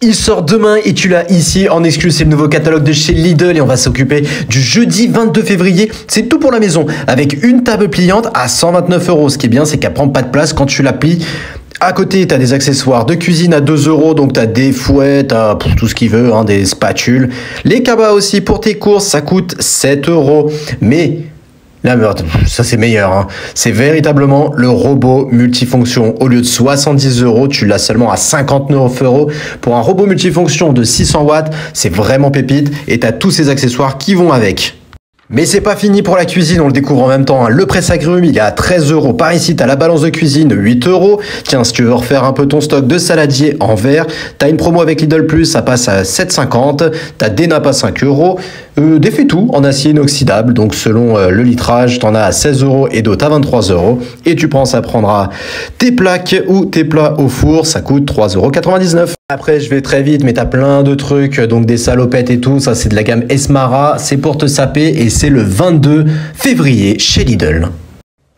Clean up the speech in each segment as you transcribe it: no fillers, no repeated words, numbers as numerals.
Il sort demain et tu l'as ici en exclu, c'est le nouveau catalogue de chez Lidl et on va s'occuper du jeudi 22 février. C'est tout pour la maison avec une table pliante à 129 €. Ce qui est bien, c'est qu'elle prend pas de place quand tu la plies. À côté, tu as des accessoires de cuisine à 2 €, donc tu as des fouets, pour tout ce qu'il veut, hein, des spatules. Les cabas aussi pour tes courses, ça coûte 7 €. Mais là, ça c'est meilleur, hein. C'est véritablement le robot multifonction. Au lieu de 70 €, tu l'as seulement à 59 € pour un robot multifonction de 600 watts. C'est vraiment pépite et tu as tous ces accessoires qui vont avec. Mais c'est pas fini pour la cuisine, on le découvre en même temps, hein. Le presse-agrumes, il est à 13 €. Par ici, t'as la balance de cuisine, 8 €. Tiens, si tu veux refaire un peu ton stock de saladier en verre, t'as une promo avec Lidl Plus, ça passe à 7,50 €. T'as des nappes à 5 €. Des fais-tout en acier inoxydable, donc selon le litrage, t'en as à 16 € et d'autres à 23 €. Et tu penses à prendre tes plaques ou tes plats au four, ça coûte 3,99 €. Après, je vais très vite, mais t'as plein de trucs, donc des salopettes et tout. Ça, c'est de la gamme Esmara. C'est pour te saper et c'est le 22 février chez Lidl.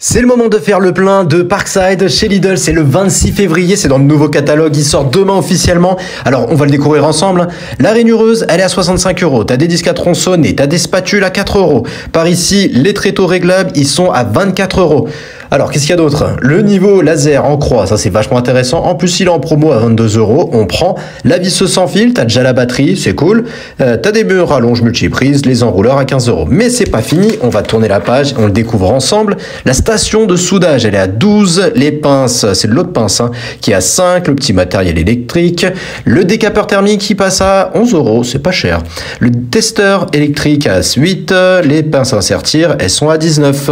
C'est le moment de faire le plein de Parkside chez Lidl, c'est le 26 février, c'est dans le nouveau catalogue, il sort demain officiellement. Alors on va le découvrir ensemble. La rainureuse, elle est à 65 €, t'as des disques à tronçonner, t'as des spatules à 4 €. Par ici, les tréteaux réglables, ils sont à 24 €. Alors qu'est-ce qu'il y a d'autre? Le niveau laser en croix, ça c'est vachement intéressant. En plus il est en promo à 22 €, on prend. La visseuse sans fil, t'as déjà la batterie, c'est cool. T'as des murs à longe multiprise, les enrouleurs à 15 €. Mais c'est pas fini, on va tourner la page, on le découvre ensemble. La station de soudage, elle est à 12, les pinces, c'est de l'eau de pince, hein, qui est à 5, le petit matériel électrique. Le décapeur thermique qui passe à 11 €, c'est pas cher. Le testeur électrique à 8, les pinces à sertir, elles sont à 19.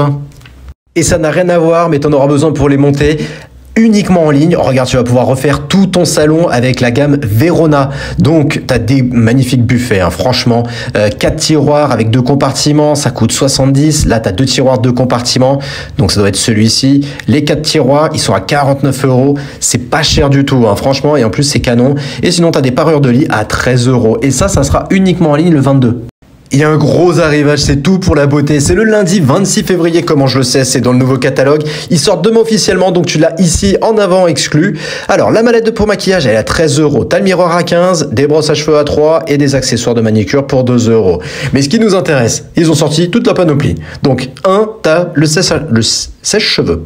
Et ça n'a rien à voir, mais tu en auras besoin pour les monter uniquement en ligne. Regarde, tu vas pouvoir refaire tout ton salon avec la gamme Verona. Donc, tu as des magnifiques buffets, hein, franchement. 4 tiroirs avec 2 compartiments, ça coûte 70. Là, tu as 2 tiroirs, 2 compartiments. Donc, ça doit être celui-ci. Les 4 tiroirs, ils sont à 49 €. C'est pas cher du tout, hein, franchement. Et en plus, c'est canon. Et sinon, tu as des parures de lit à 13 €. Et ça sera uniquement en ligne le 22. Il y a un gros arrivage, c'est tout pour la beauté. C'est le lundi 26 février, comment je le sais, c'est dans le nouveau catalogue. Il sort demain officiellement, donc tu l'as ici en avant exclu. Alors, la mallette pour maquillage, elle est à 13 €. T'as le miroir à 15, des brosses à cheveux à 3 et des accessoires de manicure pour 2 €. Mais ce qui nous intéresse, ils ont sorti toute la panoplie. Donc, t'as le sèche-cheveux,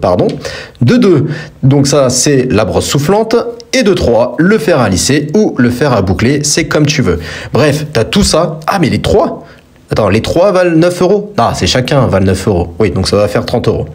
De 2, donc ça, c'est la brosse soufflante. Et de 3, le fer à lisser ou le fer à boucler, c'est comme tu veux. Bref, t'as tout ça. Ah, mais les 3? Attends, les 3 valent 9 €? Ah, c'est chacun valent 9 €. Oui, donc ça va faire 30 €.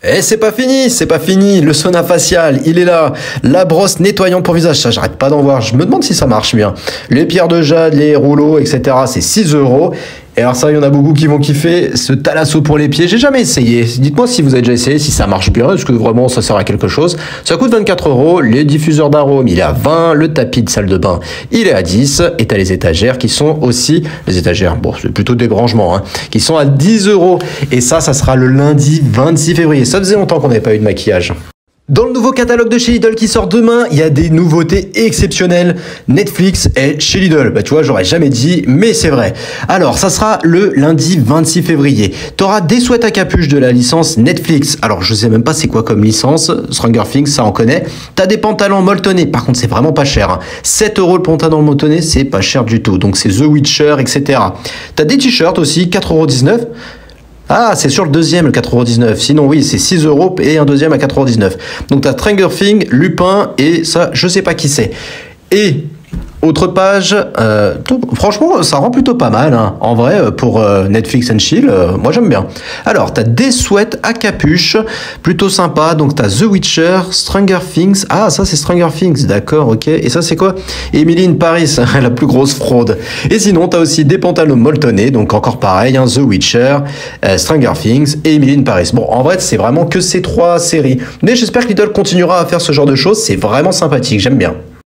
Et c'est pas fini, le sauna facial, il est là. La brosse nettoyante pour visage, ça j'arrête pas d'en voir, je me demande si ça marche bien. Les pierres de jade, les rouleaux, etc., c'est 6 €. Et alors ça, il y en a beaucoup qui vont kiffer, ce thalasso pour les pieds, j'ai jamais essayé. Dites-moi si vous avez déjà essayé, si ça marche bien, est-ce que vraiment ça sert à quelque chose. Ça coûte 24 €, les diffuseurs d'arômes, il est à 20, le tapis de salle de bain, il est à 10, et t'as les étagères qui sont aussi, les étagères, bon c'est plutôt des branchements, hein, qui sont à 10 €. Et ça sera le lundi 26 février, ça faisait longtemps qu'on n'avait pas eu de maquillage. Dans le nouveau catalogue de chez Lidl qui sort demain, il y a des nouveautés exceptionnelles. Netflix est chez Lidl. Bah, tu vois, j'aurais jamais dit, mais c'est vrai. Alors, ça sera le lundi 26 février. Tu auras des sweats à capuche de la licence Netflix. Alors, je sais même pas c'est quoi comme licence. Stranger Things, ça on connaît. Tu as des pantalons molletonnés. Par contre, c'est vraiment pas cher, hein. 7 € le pantalon molletonné, c'est pas cher du tout. Donc, c'est The Witcher, etc. Tu as des t-shirts aussi, 4,19 €. Ah, c'est sur le deuxième, le 4,19 €. Sinon, oui, c'est 6 € et un deuxième à 4,19 €. Donc, tu as Stranger Things, Lupin et ça, je sais pas qui c'est. Et autre page, franchement, ça rend plutôt pas mal, hein. En vrai, pour Netflix and Chill, moi j'aime bien. Alors, tu as des sweats à capuche, plutôt sympa. Donc, tu as The Witcher, Stranger Things. Ah, ça, c'est Stranger Things, d'accord, ok. Et ça, c'est quoi? Emily in Paris, la plus grosse fraude. Et sinon, tu as aussi des pantalons molletonnés, donc encore pareil, hein, The Witcher, Stranger Things et Emily in Paris. Bon, en vrai, c'est vraiment que ces 3 séries. Mais j'espère que Lidl continuera à faire ce genre de choses, c'est vraiment sympathique, j'aime bien.